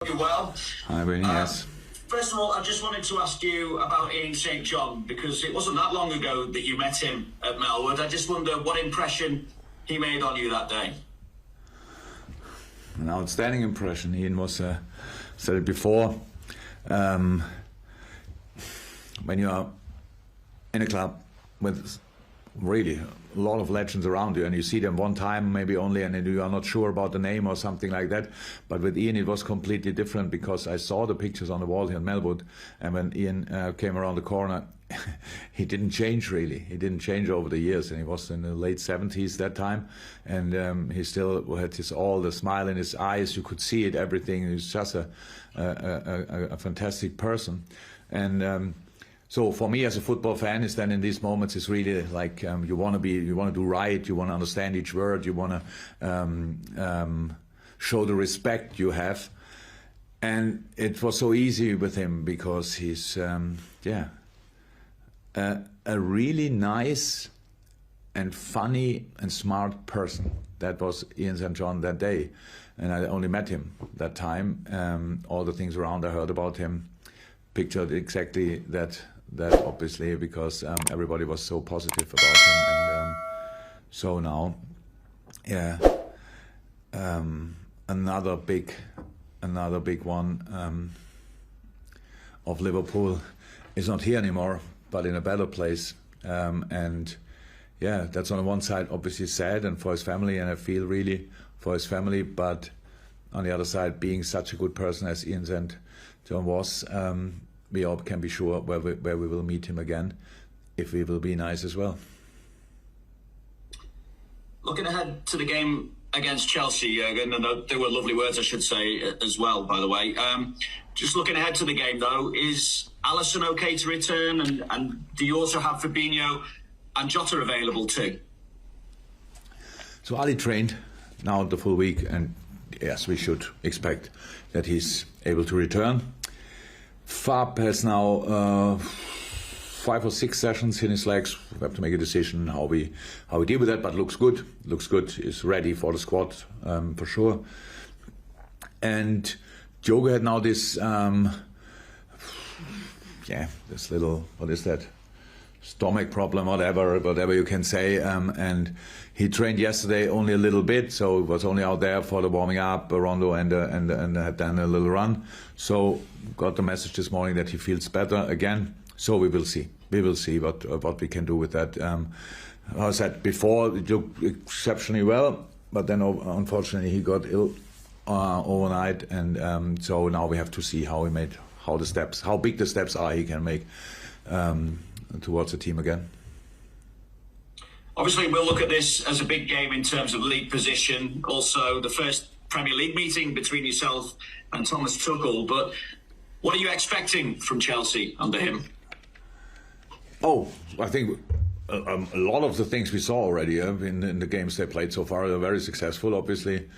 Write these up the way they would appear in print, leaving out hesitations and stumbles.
You well? Hi, Benny, yes. First of all, I just wanted to ask you about Ian St John, because it wasn't that long ago that you met him at Melwood. I just wonder what impression he made on you that day. An outstanding impression. Ian was, said it before, when you are in a club with really a lot of legends around you and you see them one time maybe only and you are not sure about the name or something like that, but with Ian it was completely different, because I saw the pictures on the wall here in Melwood, and when Ian came around the corner he didn't change really. He didn't change over the years, and he was in the late 70s that time, and he still had all the smile in his eyes. You could see it, everything. He was just a fantastic person. And so for me as a football fan, is then in these moments is really like you want to do right, you want to understand each word, you want to show the respect you have, and it was so easy with him because he's a really nice and funny and smart person. That was Ian St John that day, and I only met him that time. All the things around I heard about him, pictured exactly that obviously, because everybody was so positive about him, and so now, another big one of Liverpool is not here anymore, but in a better place, and yeah, that's on one side obviously sad, and for his family, and I feel really for his family, but on the other side, being such a good person as Ian St John was, we all can be sure where we will meet him again, if we will be nice as well. Looking ahead to the game against Chelsea, Jürgen, and they were lovely words, I should say, as well, by the way. Just looking ahead to the game, though, is Alisson okay to return? And do you also have Fabinho and Jota available too? So Ali trained now the full week, and yes, we should expect that he's able to return. Fab has now 5 or 6 sessions in his legs. We have to make a decision how we deal with that, but looks good. Looks good. Is ready for the squad for sure. And Diogo had now this this little, what is that, stomach problem, whatever you can say, and he trained yesterday only a little bit, so it was only out there for the warming up, a rondo, and had done a little run. So got the message this morning that he feels better again. So we will see what we can do with that. I said before, it looked exceptionally well, but then unfortunately he got ill overnight, and so now we have to see how big the steps are he can make towards the team again. Obviously, we'll look at this as a big game in terms of league position. Also, the first Premier League meeting between yourself and Thomas Tuchel. But what are you expecting from Chelsea under him? Oh, I think a lot of the things we saw already in the games they played so far are very successful, obviously.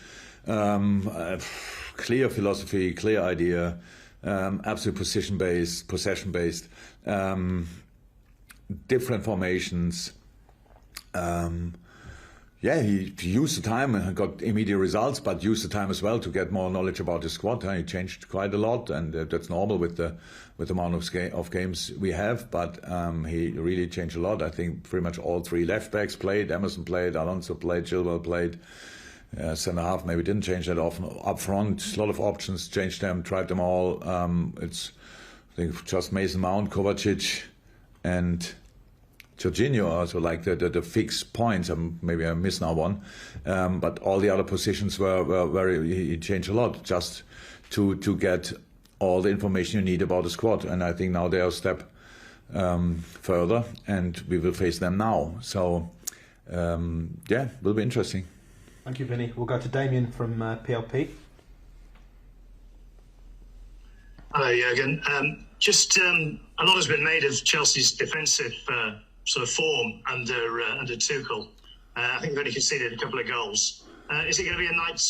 Clear philosophy, clear idea, absolute possession-based, different formations. He used the time and got immediate results, but used the time as well to get more knowledge about the squad. He changed quite a lot, and that's normal with the amount of games we have. But he really changed a lot. I think pretty much all 3 left backs played. Emerson played, Alonso played, Chilwell played. Centre half maybe didn't change that often. Up front, a lot of options, changed them, tried them all. It's I think just Mason Mount, Kovacic, and Jorginho also like the fixed points. Maybe I missed now one, but all the other positions were very. He changed a lot just to get all the information you need about the squad. And I think now they are a step further, and we will face them now. So will be interesting. Thank you, Vinny. We'll go to Damien from PLP. Hello, Jürgen. A lot has been made of Chelsea's defensive sort of form under Tuchel. I think they've only conceded a couple of goals. Is it going to be a night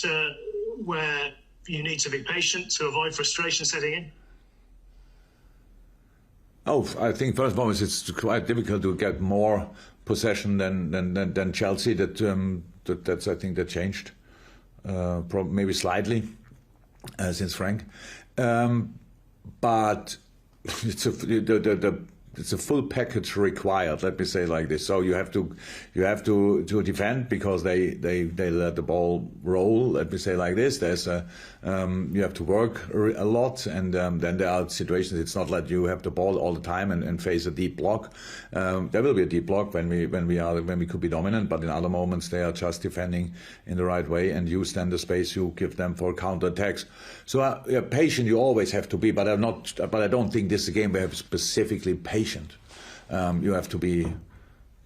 where you need to be patient to avoid frustration setting in? Oh, I think first of all it's quite difficult to get more possession than Chelsea. That's I think that changed, maybe slightly. since Frank. But it's it's a full package required. Let me say like this. So you have to defend because they let the ball roll. Let me say like this. There's you have to work a lot, and then there are situations. It's not like you have the ball all the time and face a deep block. There will be a deep block when we could be dominant, but in other moments they are just defending in the right way and use then the space you give them for counter attacks. So patient you always have to be, but I don't think this is a game where you have specifically patient. You have to be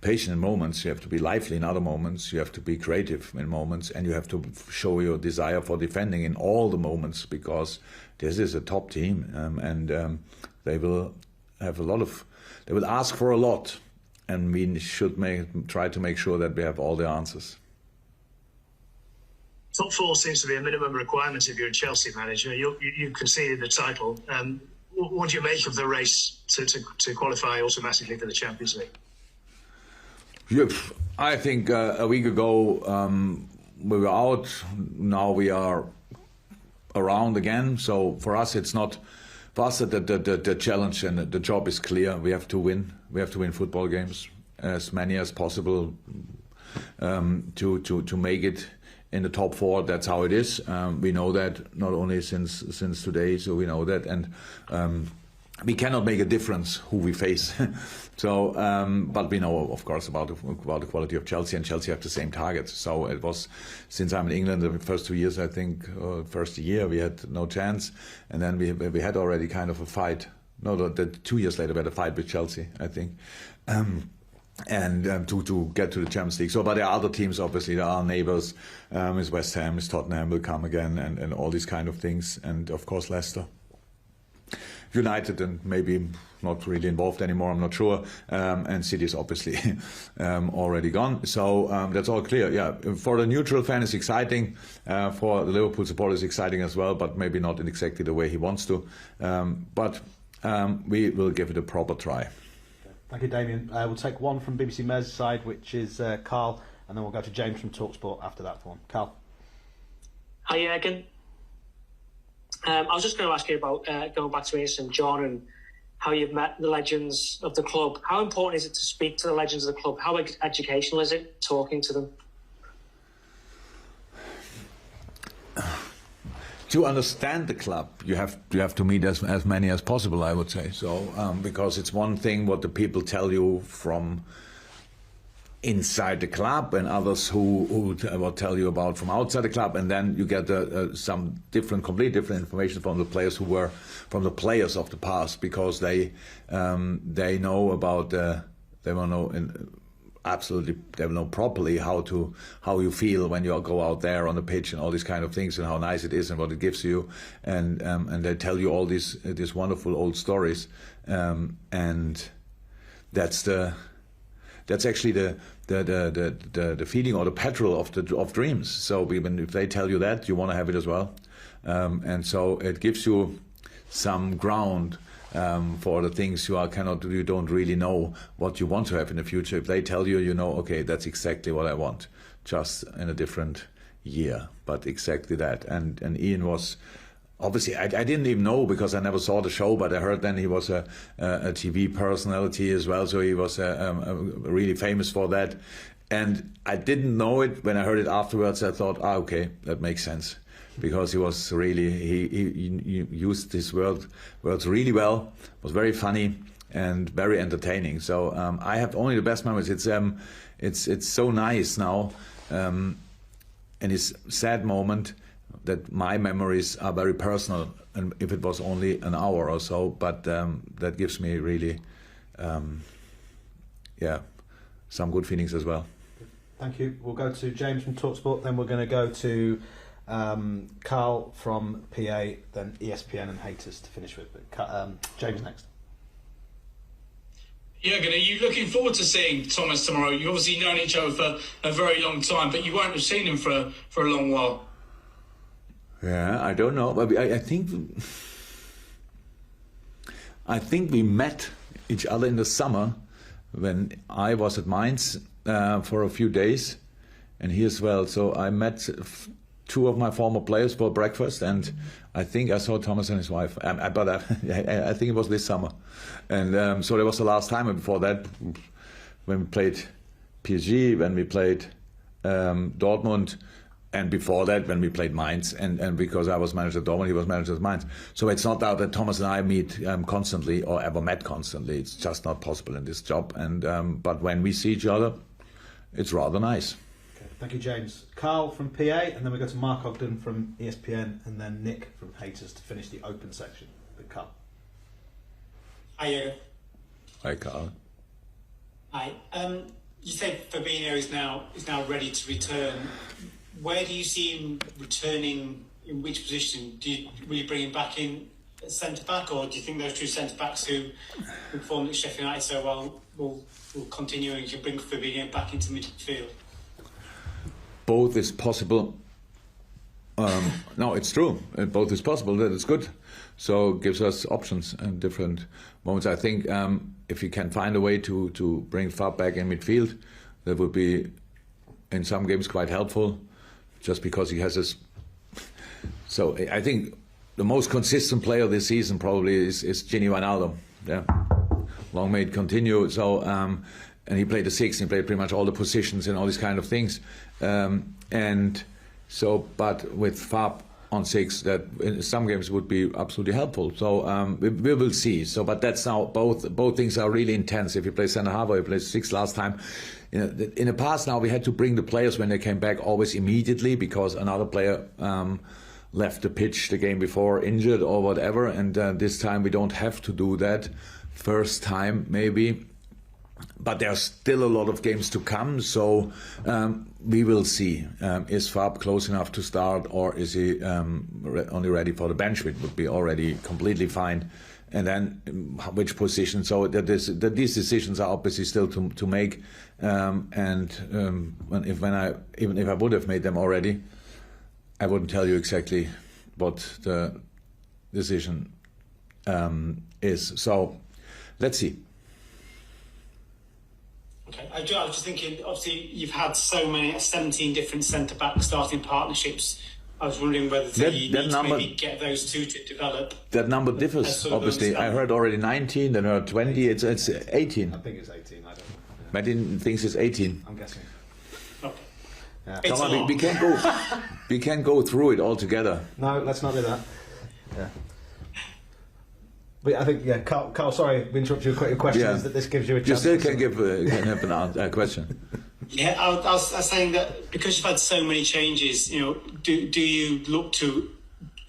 patient in moments, you have to be lively in other moments, you have to be creative in moments, and you have to show your desire for defending in all the moments, because this is a top team, and they will have they will ask for a lot, and we should try to make sure that we have all the answers. Top four seems to be a minimum requirement if you're a Chelsea manager. You conceded the title. What do you make of the race to qualify automatically for the Champions League? Yeah, I think a week ago we were out. Now we are around again. So for us, it's not. For us, the challenge and the job is clear. We have to win. We have to win football games, as many as possible, to make it in the top four. That's how it is. We know that not only since today, so we know that, and we cannot make a difference who we face. So, but we know, of course, about the quality of Chelsea, and Chelsea have the same targets. So it was, since I'm in England, the first 2 years, I think, first year we had no chance, and then we had already kind of a fight. No, the 2 years later we had a fight with Chelsea, I think. And to get to the Champions League. So, but there are other teams, obviously. There are neighbours. Is West Ham, is Tottenham will come again, and all these kind of things. And of course, Leicester, United, and maybe not really involved anymore. I'm not sure. And City is obviously already gone. So that's all clear. Yeah, for the neutral fan, it's exciting. For the Liverpool supporter, it's exciting as well, but maybe not in exactly the way he wants to. But we will give it a proper try. Thank you, Damien. We'll take one from BBC Mez side, which is Carl, and then we'll go to James from TalkSport after that one. Carl. Hi, Jürgen. I was just going to ask you about going back to St John and how you've met the legends of the club. How important is it to speak to the legends of the club? How educational is it talking to them? To understand the club, you have to meet as many as possible, I would say. So because it's one thing what the people tell you from inside the club, and others who will tell you about from outside the club, and then you get some completely different information from the players from the players of the past, because they know about they will know absolutely, they will know properly how you feel when you go out there on the pitch and all these kind of things, and how nice it is and what it gives you, and they tell you all these wonderful old stories, and that's actually the feeling or the petrol of dreams. So even if they tell you that, you want to have it as well, and so it gives you some ground. For the things you don't really know what you want to have in the future. If they tell you, you know, okay, that's exactly what I want, just in a different year, but exactly that. And Ian was, obviously, I didn't even know because I never saw the show, but I heard then he was a TV personality as well, so he was really famous for that. And I didn't know it. When I heard it afterwards, I thought, okay, that makes sense. Because he was really, he used his words really well, was very funny and very entertaining. So I have only the best memories. It's so nice now, in his sad moment, that my memories are very personal, and if it was only an hour or so, but that gives me really, some good feelings as well. Thank you. We'll go to James from TalkSport, then we're going to go to Carl from PA, then ESPN and Haters to finish with. But James next. Jürgen, are you looking forward to seeing Thomas tomorrow? You've obviously known each other for a very long time, but you won't have seen him for a long while. Yeah, I don't know, but I think we met each other in the summer when I was at Mainz for a few days, and he as well. So I met two of my former players for breakfast, and I think I saw Thomas and his wife. But I think it was this summer, and so that was the last time. And before that, when we played PSG, when we played Dortmund, and before that when we played Mainz, and because I was manager at Dortmund, he was manager at Mainz. So it's not that Thomas and I meet constantly or ever met constantly. It's just not possible in this job. And but when we see each other, it's rather nice. Okay, thank you, James. Carl from PA, and then we go to Mark Ogden from ESPN, and then Nick from Haters to finish the open section. But Carl. Hi, Jürgen. Hi, Carl. Hi. You say Fabinho is now ready to return. Where do you see him returning? In which position? Will you bring him back in at centre back, or do you think those two centre backs who performed at Sheffield United so well will continue, and you can bring Fabinho back into midfield? Both is possible. No, it's true. Both is possible. That is good. So it gives us options and different moments. I think if you can find a way to bring Fab back in midfield, that would be in some games quite helpful, just because he has this. So I think the most consistent player this season probably is Gini Wijnaldum. Yeah, long may it continue. So and he played the six, and he played pretty much all the positions and all these kind of things. And so, but with Fab on six, that in some games would be absolutely helpful. So we will see. So, but that's now both things are really intense. If you play centre half or you play six last time, in the past now we had to bring the players when they came back always immediately because another player left the pitch the game before injured or whatever. And this time we don't have to do that. First time maybe. But there's still a lot of games to come, so we will see. Is Fab close enough to start, or is he only ready for the bench, which would be already completely fine? And then which position? So these decisions are obviously still to make. Even if I would have made them already, I wouldn't tell you exactly what the decision is. So let's see. Okay, I was just thinking, obviously you've had 17 different centre-back starting partnerships. I was wondering whether you need to maybe get those two to develop. That number differs, obviously. I heard already 19, then I heard 20, it's 18. I think it's 18, I don't know. I didn't think it's 18. I'm guessing. Okay. Yeah. It's Come on, we can't go through it all together. No, let's not do that. Yeah. But I think, yeah, Carl, sorry, we interrupted your question. Yeah. Is that this gives you a You chance? still can have a question. Yeah, I was saying that because you've had so many changes, do you look to,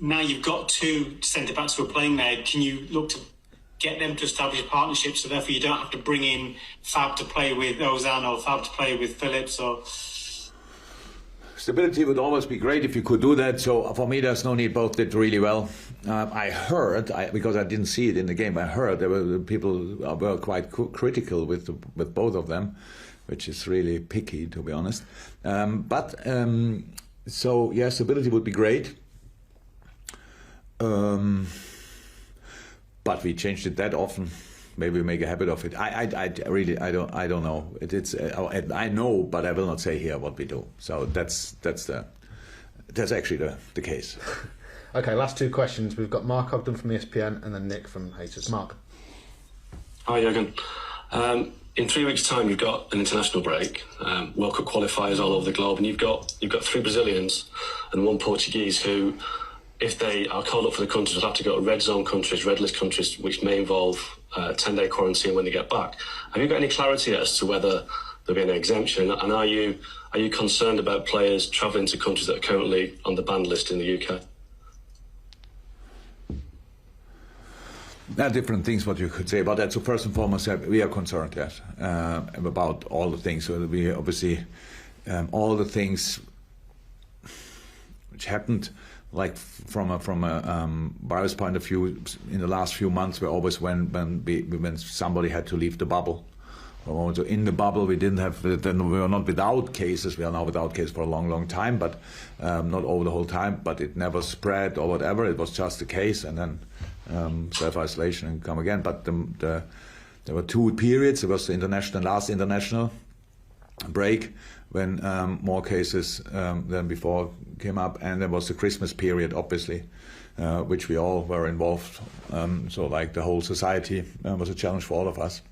now you've got two centre-backs who are playing there, can you look to get them to establish partnerships so therefore you don't have to bring in Fab to play with Ozan or Fab to play with Phillips or... Stability would always be great if you could do that. So for me, there's no need. Both did really well. I heard, because I didn't see it in the game, I heard there were people were quite critical with both of them, which is really picky, to be honest. So yeah, stability would be great. But we changed it that often. Maybe we make a habit of it. I don't know. I know, but I will not say here what we do. So that's actually the case. Okay, last two questions. We've got Mark Ogden from ESPN and then Nick from Haters. Mark. Hi, Jürgen. In 3 weeks' time, you've got an international break, World Cup qualifiers all over the globe, and you've got 3 Brazilians and 1 Portuguese who, if they are called up for the countries, will have to go to red zone countries, red list countries, which may involve 10-day quarantine when they get back. Have you got any clarity as to whether there'll be an exemption? And are you concerned about players travelling to countries that are currently on the banned list in the UK? There are different things what you could say about that. So first and foremost, we are concerned, yes, about all the things. So we obviously all the things which happened, like from a virus point of view, in the last few months, were always when somebody had to leave the bubble. So in the bubble, we didn't have. Then we were not without cases. We are now without cases for a long, long time, but not over the whole time. But it never spread or whatever. It was just a case, and then self-isolation and come again. But there were 2 periods. There was the last international break when more cases than before came up, and there was the Christmas period, obviously, which we all were involved. So like the whole society was a challenge for all of us.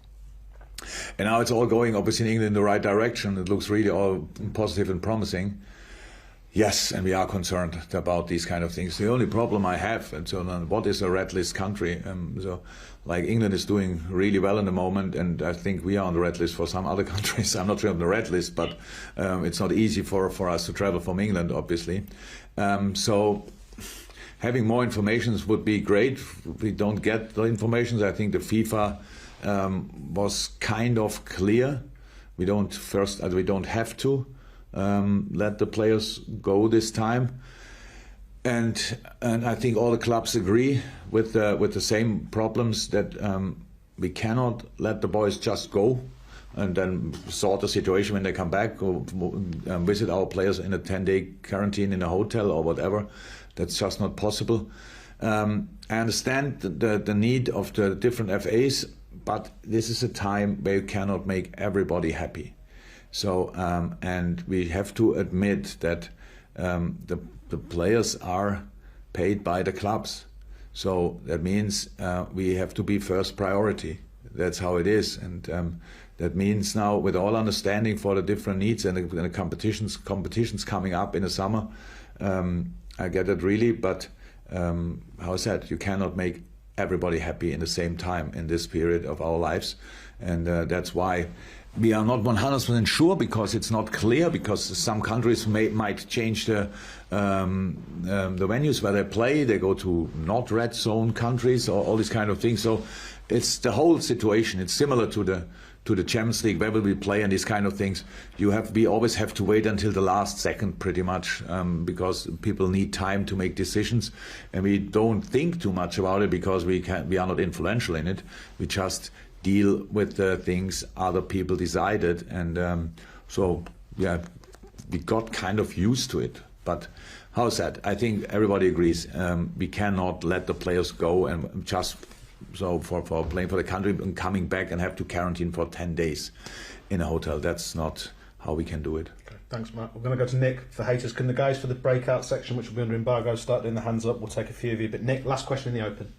And now it's all going, obviously, in England in the right direction. It looks really all positive and promising. Yes, and we are concerned about these kind of things. The only problem I have, and so what is a red list country? So, like England is doing really well in the moment, and I think we are on the red list for some other countries. I'm not sure on the red list, but it's not easy for us to travel from England, obviously. So having more information would be great. If we don't get the information, I think the FIFA was kind of clear. We don't have to let the players go this time, and I think all the clubs agree with the same problems that we cannot let the boys just go and then sort the situation when they come back, or visit our players in a 10-day quarantine in a hotel or whatever. That's just not possible. I understand the need of the different FAs, but this is a time where you cannot make everybody happy. So, and we have to admit that the players are paid by the clubs. So that means we have to be first priority. That's how it is. And that means now, with all understanding for the different needs and the competitions coming up in the summer, I get it really, but how I said, you cannot make everybody happy in the same time in this period of our lives. And that's why we are not 100% sure, because it's not clear, because some countries might change the venues where they play. They go to not red zone countries, or all these kind of things. So it's the whole situation. It's similar to the Champions League, where will we play, and these kind of things. We always have to wait until the last second, pretty much, because people need time to make decisions, and we don't think too much about it because we are not influential in it. We just deal with the things other people decided, and so yeah, we got kind of used to it. But how's that? I think everybody agrees. We cannot let the players go and just so for playing for the country and coming back and have to quarantine for 10 days in a hotel. That's not how we can do it. Okay, thanks, Matt. We're going to go to Nick for haters. Can the guys for the breakout section, which will be under embargo, start doing the hands up? We'll take a few of you. But Nick, last question in the open.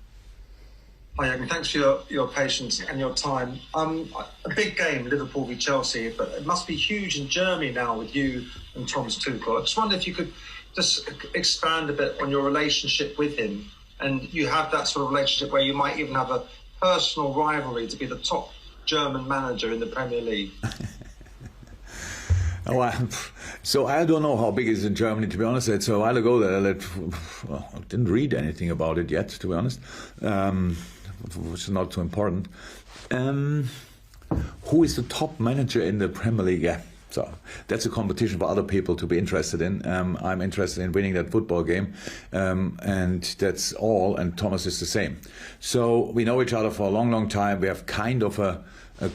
Hi, Jürgen. Thanks for your patience and your time. A big game, Liverpool v Chelsea, but it must be huge in Germany now with you and Thomas Tuchel. I just wonder if you could just expand a bit on your relationship with him, and you have that sort of relationship where you might even have a personal rivalry to be the top German manager in the Premier League. So I don't know how big it is in Germany, to be honest. It's a while ago that I didn't read anything about it yet, to be honest. Which is not too important. Who is the top manager in the Premier League? Yeah, so that's a competition for other people to be interested in. I'm interested in winning that football game, and that's all. And Thomas is the same. So we know each other for a long, long time. We have kind of a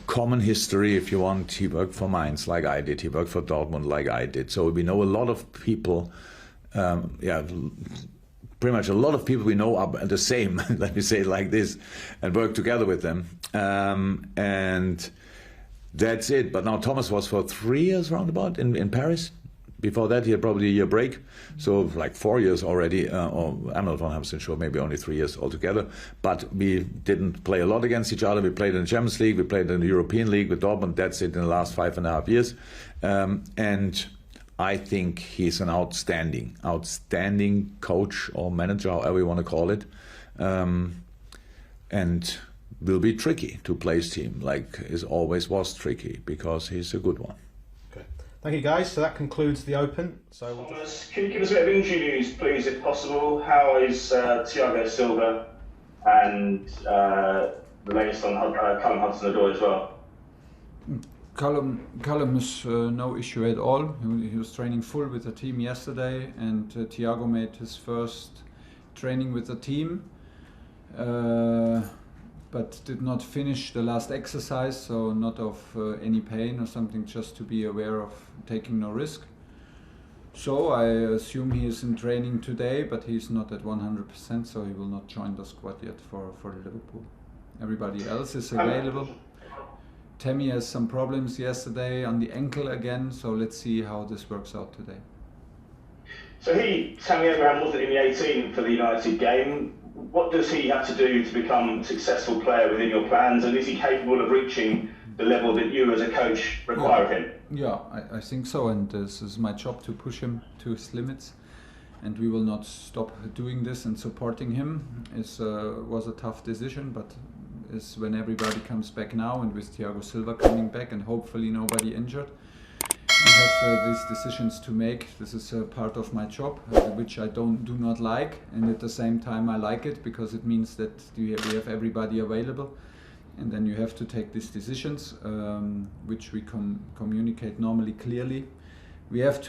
common history, if you want. He worked for Mainz like I did. He worked for Dortmund like I did. So we know a lot of people. Pretty much a lot of people we know are the same, let me say it like this, and work together with them. And that's it. But now Thomas was for 3 years roundabout in Paris. Before that, he had probably a year break. So like 4 years already, or I'm not 100% sure, maybe only 3 years altogether. But we didn't play a lot against each other. We played in the Champions League, we played in the European League with Dortmund. That's it in the last 5.5 years. And I think he's an outstanding coach or manager, however you want to call it, and will be tricky to play his team, like it always was tricky, because he's a good one. Okay, thank you guys. So that concludes the Open. So Thomas, can you give us a bit of injury news, please, if possible? How is Thiago Silva, and the latest on Callum Hudson-Odoi as well? Callum is no issue at all. He was training full with the team yesterday, and Thiago made his first training with the team, but did not finish the last exercise, so not of any pain or something, just to be aware of taking no risk. So I assume he is in training today, but he's not at 100%, so he will not join the squad yet for Liverpool. Everybody else is available. Tammy has some problems yesterday on the ankle again, so let's see how this works out today. So Tammy Abraham wasn't in the 18 for the United game. What does he have to do to become a successful player within your plans, and is he capable of reaching the level that you as a coach require of him? Yeah, I think so, and this is my job to push him to his limits, and we will not stop doing this and supporting him. It was a tough decision, but is when everybody comes back now, and with Thiago Silva coming back and hopefully nobody injured, we have these decisions to make. This is part of my job, which I do not like, and at the same time I like it because it means that we have everybody available, and then you have to take these decisions, which we communicate normally clearly. We have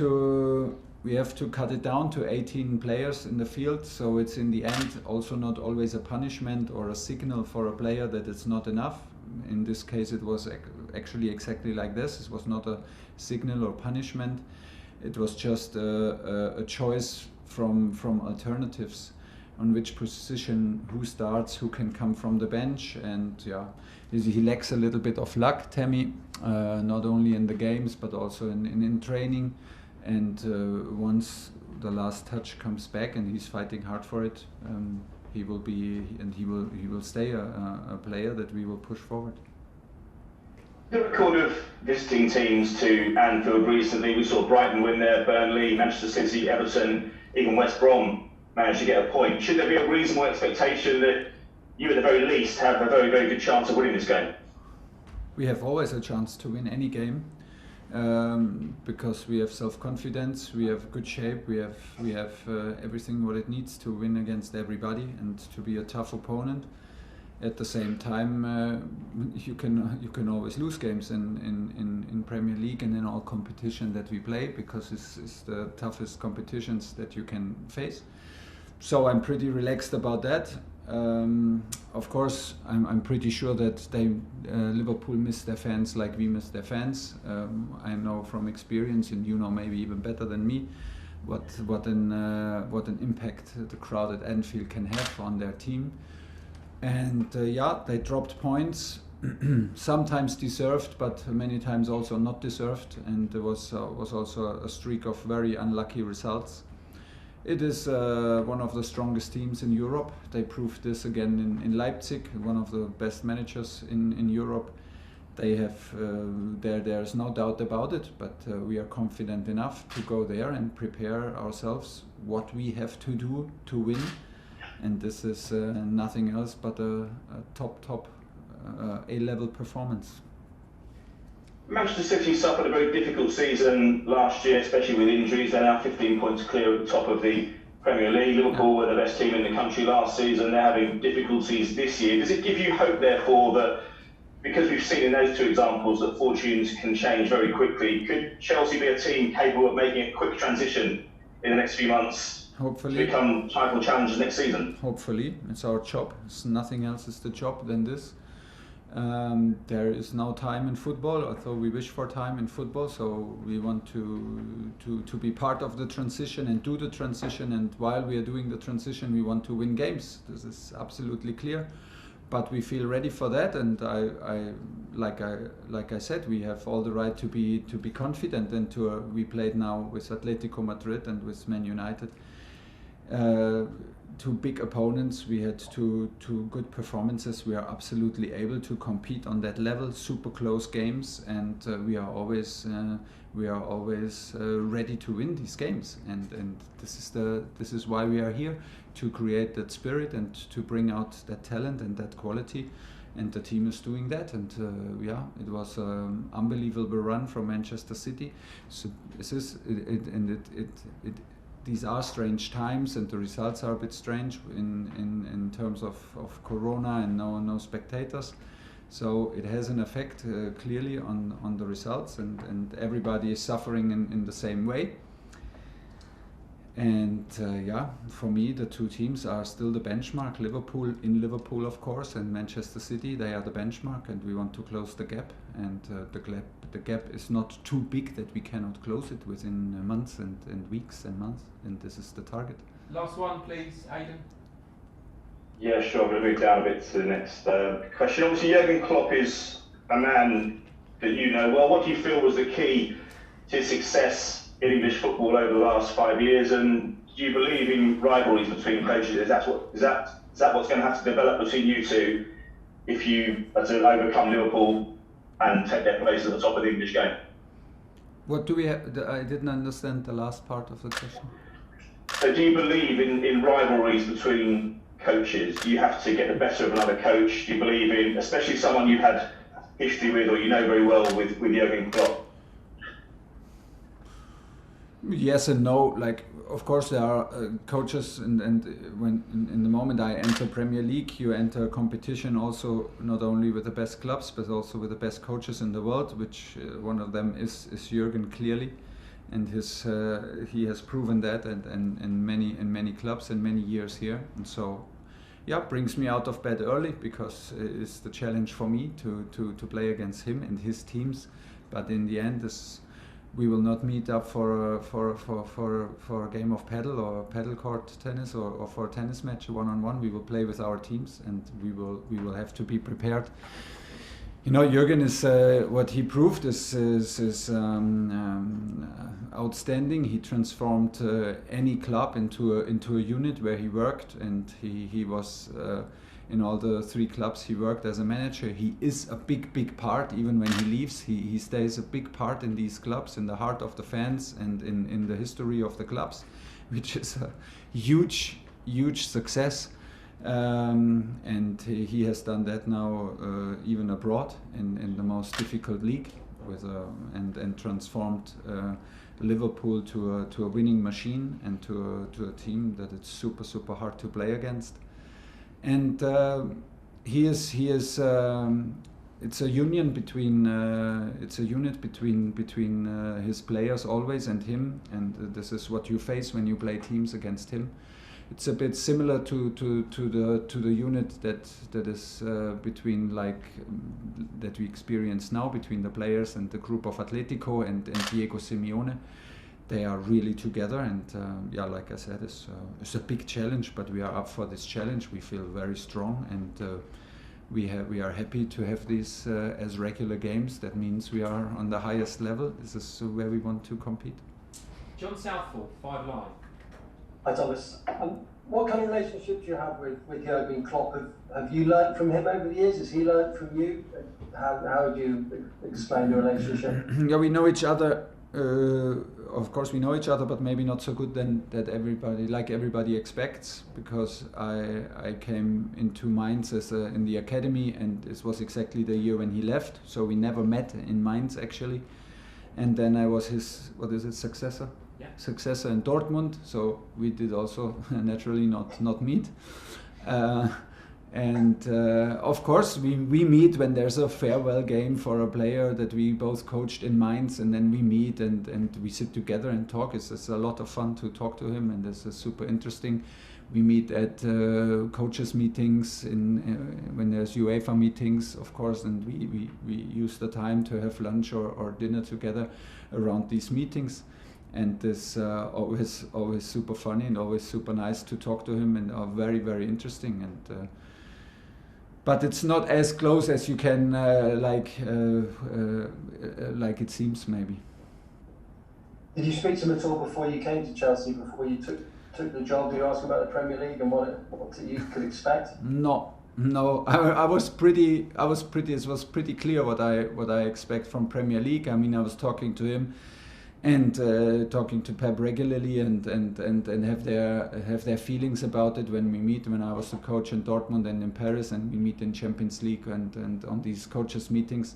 to cut it down to 18 players in the field, so it's in the end also not always a punishment or a signal for a player that it's not enough. In this case it was actually exactly like this. It was not a signal or punishment. It was just a choice from alternatives on which position, who starts, who can come from the bench, and yeah, he lacks a little bit of luck, Tammy, not only in the games but also in training. And once the last touch comes back and he's fighting hard for it, he will stay a player that we will push forward. The record of visiting teams to Anfield recently, we saw Brighton win there, Burnley, Manchester City, Everton, even West Brom managed to get a point. Should there be a reasonable expectation that you at the very least have a very, very good chance of winning this game? We have always a chance to win any game. Because we have self-confidence, we have good shape, we have everything what it needs to win against everybody and to be a tough opponent. At the same time, you can always lose games in Premier League and in all competition that we play, because it's the toughest competitions that you can face. So I'm pretty relaxed about that. Of course, I'm pretty sure that Liverpool miss their fans like we miss their fans. I know from experience, and you know maybe even better than me, what an impact the crowd at Anfield can have on their team. And yeah, they dropped points, sometimes deserved, but many times also not deserved. And there was also a streak of very unlucky results. It is one of the strongest teams in Europe. They proved this again in Leipzig, one of the best managers in Europe. They have there's no doubt about it, but we are confident enough to go there and prepare ourselves what we have to do to win. And this is nothing else but a top A-level performance. Manchester City suffered a very difficult season last year, especially with injuries. They're now 15 points clear at the top of the Premier League. Liverpool were the best team in the country last season. They're having difficulties this year. Does it give you hope, therefore, that because we've seen in those two examples that fortunes can change very quickly, could Chelsea be a team capable of making a quick transition in the next few months? Hopefully. To become title challengers next season? Hopefully. It's our job. It's nothing else is the job than this. There is no time in football, although we wish for time in football, so we want to be part of the transition and do the transition, and while we are doing the transition we want to win games. This is absolutely clear, but we feel ready for that, and like I said, we have all the right to be confident, and we played now with Atletico Madrid and with Man United. Two big opponents, we had two good performances. We are absolutely able to compete on that level, super close games, and we are always ready to win these games. And this is why we are here, to create that spirit and to bring out that talent and that quality. And the team is doing that. And yeah, it was an unbelievable run from Manchester City. So these are strange times, and the results are a bit strange in terms of Corona and no spectators. So it has an effect clearly on the results, and everybody is suffering in the same way. And yeah, for me, the two teams are still the benchmark. Liverpool, of course, and Manchester City, they are the benchmark, and we want to close the gap. And the gap is not too big that we cannot close it within months and weeks and months, and this is the target. Last one, please, Aidan. Yeah, sure. I'm going to move down a bit to the next question. Obviously, Jurgen Klopp is a man that you know well. What do you feel was the key to success in English football over the last 5 years? And do you believe in rivalries between coaches? Is that what's going to have to develop between you two if you are to overcome Liverpool and take their place at the top of the English game? What do we have? I didn't understand the last part of the question. So do you believe in rivalries between coaches? Do you have to get the better of another coach? Do you believe in, especially someone you've had history with or you know very well with Jurgen Klopp? Yes and no. Like, of course, there are coaches, and when in the moment I enter Premier League, you enter competition also not only with the best clubs, but also with the best coaches in the world. Which one of them is Jurgen, clearly, and he has proven that, and in many clubs and many years here. And so, yeah, brings me out of bed early because it's the challenge for me to play against him and his teams. But in the end, we will not meet up for a game of paddle or paddle court tennis or for a tennis match one-on-one. We will play with our teams, and we will have to be prepared. You know, Jurgen is what he proved is outstanding. He transformed any club into a unit where he worked, and he was in all the 3 clubs he worked as a manager. He is a big part. Even when he leaves, he stays a big part in these clubs, in the heart of the fans, and in the history of the clubs, which is a huge success. And he has done that now even abroad in the most difficult league, and transformed Liverpool to a winning machine and to a team that it's super hard to play against. And he is. It's a union between. It's a unit between his players always and him, and this is what you face when you play teams against him. It's a bit similar to the unit that is between that we experience now between the players and the group of Atletico and Diego Simeone. They are really together, and yeah, like I said, it's a big challenge, but we are up for this challenge. We feel very strong, and we are happy to have these as regular games. That means we are on the highest level. This is where we want to compete. John Southall, 5 Live. Hi Thomas. What kind of relationship do you have with Jurgen Klopp? Have you learned from him over the years? Has he learned from you? How would you explain the relationship? Yeah, we know each other. Of course, we know each other, but maybe not so good that everybody expects. Because I came into Mainz in the academy, and this was exactly the year when he left. So we never met in Mainz actually. And then I was his successor. Yeah. Successor in Dortmund, so we did also naturally not meet. And of course we meet when there's a farewell game for a player that we both coached in Mainz, and then we meet and we sit together and talk. It's a lot of fun to talk to him, and this is super interesting. We meet at coaches meetings when there's UEFA meetings, of course, and we use the time to have lunch or dinner together around these meetings. And this always super funny and always super nice to talk to him, and are very interesting. And but it's not as close as you can like it seems maybe. Did you speak to him at all before you came to Chelsea? Before you took the job, did you ask him about the Premier League and what you could expect? No. It was pretty clear what I expect from Premier League. I mean, I was talking to him and talking to Pep regularly, and have their feelings about it when we meet. When I was the coach in Dortmund and in Paris, and we meet in Champions League and on these coaches meetings,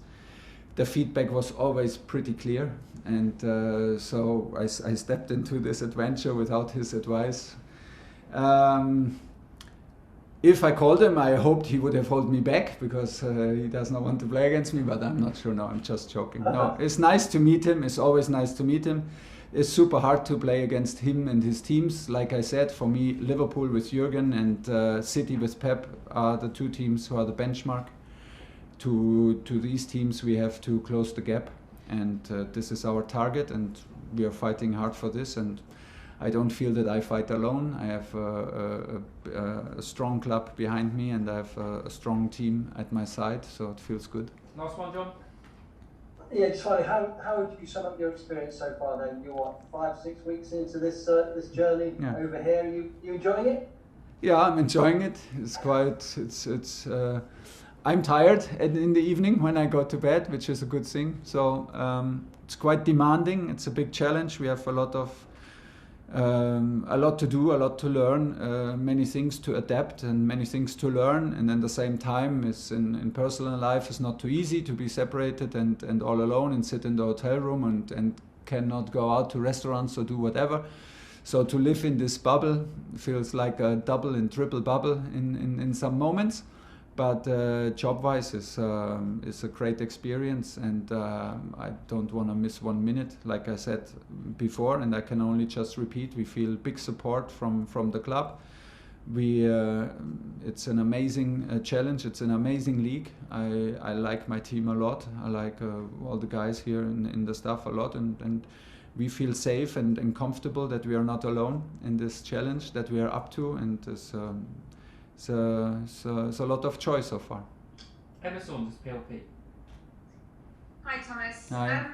the feedback was always pretty clear. And so I stepped into this adventure without his advice. If I called him, I hoped he would have held me back, because he does not want to play against me, but I'm not sure. No, I'm just joking. No, it's nice to meet him. It's always nice to meet him. It's super hard to play against him and his teams. Like I said, for me, Liverpool with Jurgen and City with Pep are the 2 teams who are the benchmark. To these teams, we have to close the gap. And this is our target, and we are fighting hard for this. And I don't feel that I fight alone. I have a strong club behind me, and I have a strong team at my side, so it feels good. Last one, John. Yeah, just finally, how would you sum up your experience so far? Then you're what, 5-6 weeks into this this journey over here. You enjoying it? Yeah, I'm enjoying it. It's quite. It's. I'm tired in the evening when I go to bed, which is a good thing. So it's quite demanding. It's a big challenge. We have a lot to do, a lot to learn, many things to adapt, and many things to learn. And at the same time, it's in personal life, it's not too easy to be separated and all alone and sit in the hotel room and cannot go out to restaurants or do whatever. So to live in this bubble feels like a double and triple bubble in some moments. But job-wise, is a great experience, and I don't want to miss 1 minute. Like I said before, and I can only just repeat, we feel big support from the club. It's an amazing challenge. It's an amazing league. I like my team a lot. I like all the guys here in the staff a lot, and we feel safe and comfortable that we are not alone in this challenge that we are up to, and this. It's a lot of joy so far. Emma Saunders, PLP. Hi, Thomas. Hi.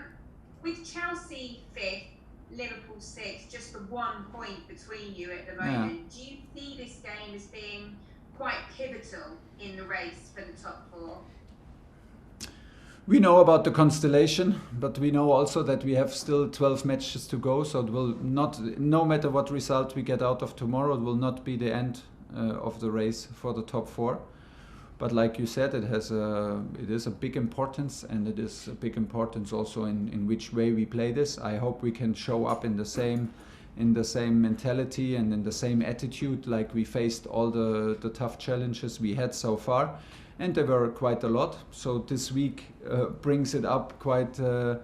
With Chelsea 5th, Liverpool 6th, just the 1 point between you at the moment, do you see this game as being quite pivotal in the race for the top 4? We know about the constellation, but we know also that we have still 12 matches to go, so it will not, no matter what result we get out of tomorrow, it will not be the end of the race for the top 4. But like you said, it is a big importance, and it is a big importance also in which way we play this. I hope we can show up in the same mentality and in the same attitude like we faced all the tough challenges we had so far, and there were quite a lot. So this week brings it up quite to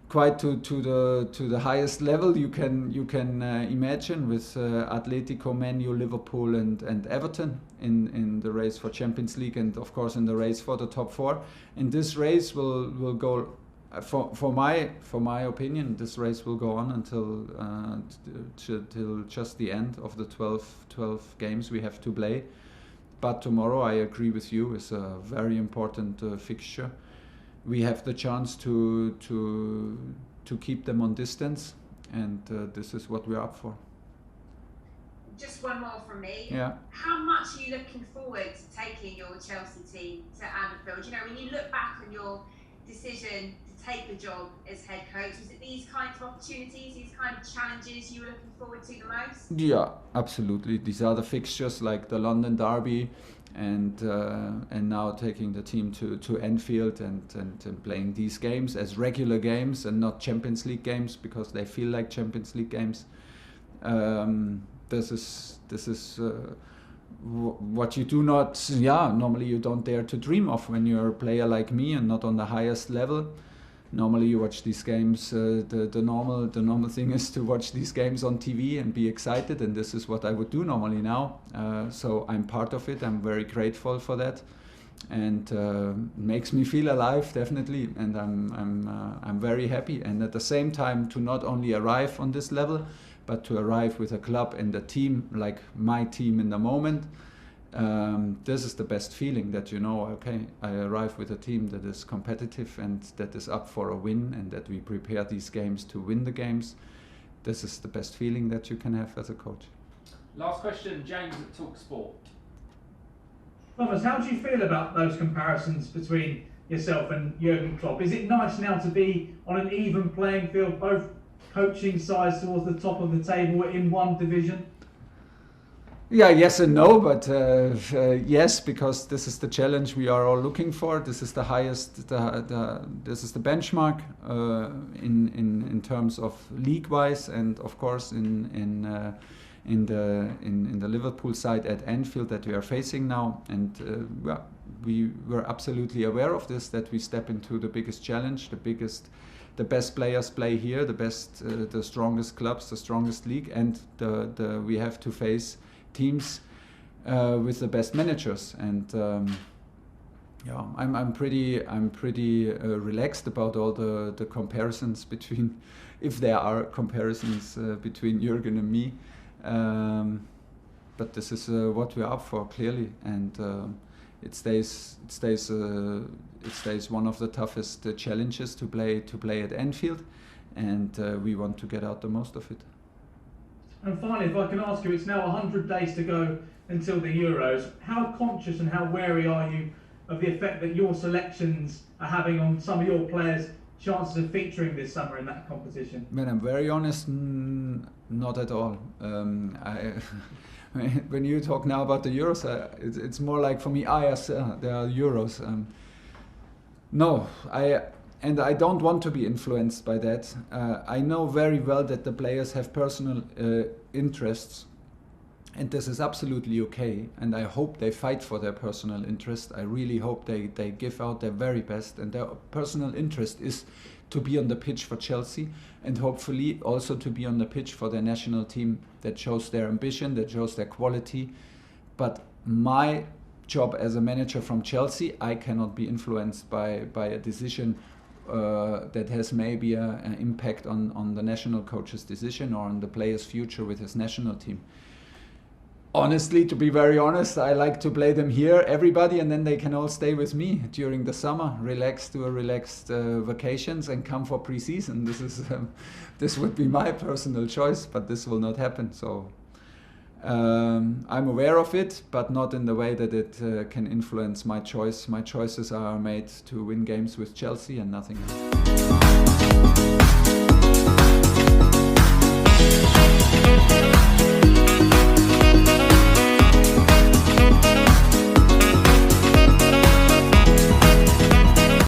the highest level you can imagine, with Atletico, Man U, Liverpool and Everton in the race for Champions League, and of course in the race for the top 4. And this race will go, for my opinion, this race will go on until till just the end of the 12 games we have to play. But tomorrow, I agree with you, is a very important fixture. We have the chance to keep them on distance, and this is what we're up for. Just one more from me. Yeah. How much are you looking forward to taking your Chelsea team to Anfield? You know, when you look back on your decision to take the job as head coach, was it these kinds of opportunities, these kind of challenges you were looking forward to the most? Yeah, absolutely. These are the fixtures like the London Derby, and now taking the team to Anfield and playing these games as regular games and not Champions League games, because they feel like Champions League games. This is what you do not, normally you don't dare to dream of when you're a player like me and not on the highest level. Normally you watch these games, the normal thing is to watch these games on TV and be excited, and this is what I would do normally now. So I'm part of it. I'm very grateful for that, and makes me feel alive, definitely. And I'm very happy. And at the same time, to not only arrive on this level, but to arrive with a club and a team like my team in the moment. This is the best feeling, that okay, I arrive with a team that is competitive and that is up for a win, and that we prepare these games to win the games. This is the best feeling that you can have as a coach. Last question, James at TalkSport. Thomas, how do you feel about those comparisons between yourself and Jurgen Klopp? Is it nice now to be on an even playing field, both coaching sides towards the top of the table in one division? Yeah, yes and no, but yes, because this is the challenge we are all looking for. This is the highest, this is the benchmark in terms of league-wise, and of course in the Liverpool side at Anfield that we are facing now. And we were absolutely aware of this, that we step into the biggest challenge, the best players play here, the strongest clubs, the strongest league, and we have to face teams with the best managers. And I'm pretty relaxed about all the comparisons between, if there are comparisons between Jurgen and me. But this is what we're up for, clearly, and it stays one of the toughest challenges to play at Anfield, and we want to get out the most of it. And finally, if I can ask you, it's now 100 days to go until the Euros. How conscious and how wary are you of the effect that your selections are having on some of your players' chances of featuring this summer in that competition? Man, I'm very honest, not at all. When you talk now about the Euros, it's more like for me, yes, there are Euros. No, I don't want to be influenced by that. I know very well that the players have personal interests, and this is absolutely okay. And I hope they fight for their personal interest. I really hope they give out their very best, and their personal interest is to be on the pitch for Chelsea, and hopefully also to be on the pitch for their national team that shows their ambition, that shows their quality. But my job as a manager from Chelsea, I cannot be influenced by a decision that has maybe an impact on the national coach's decision or on the player's future with his national team. Honestly, to be very honest, I like to play them here, everybody, and then they can all stay with me during the summer, relax, do a relaxed vacations, and come for pre-season. This would be my personal choice, but this will not happen. So I'm aware of it, but not in the way that it can influence my choice. My choices are made to win games with Chelsea and nothing else.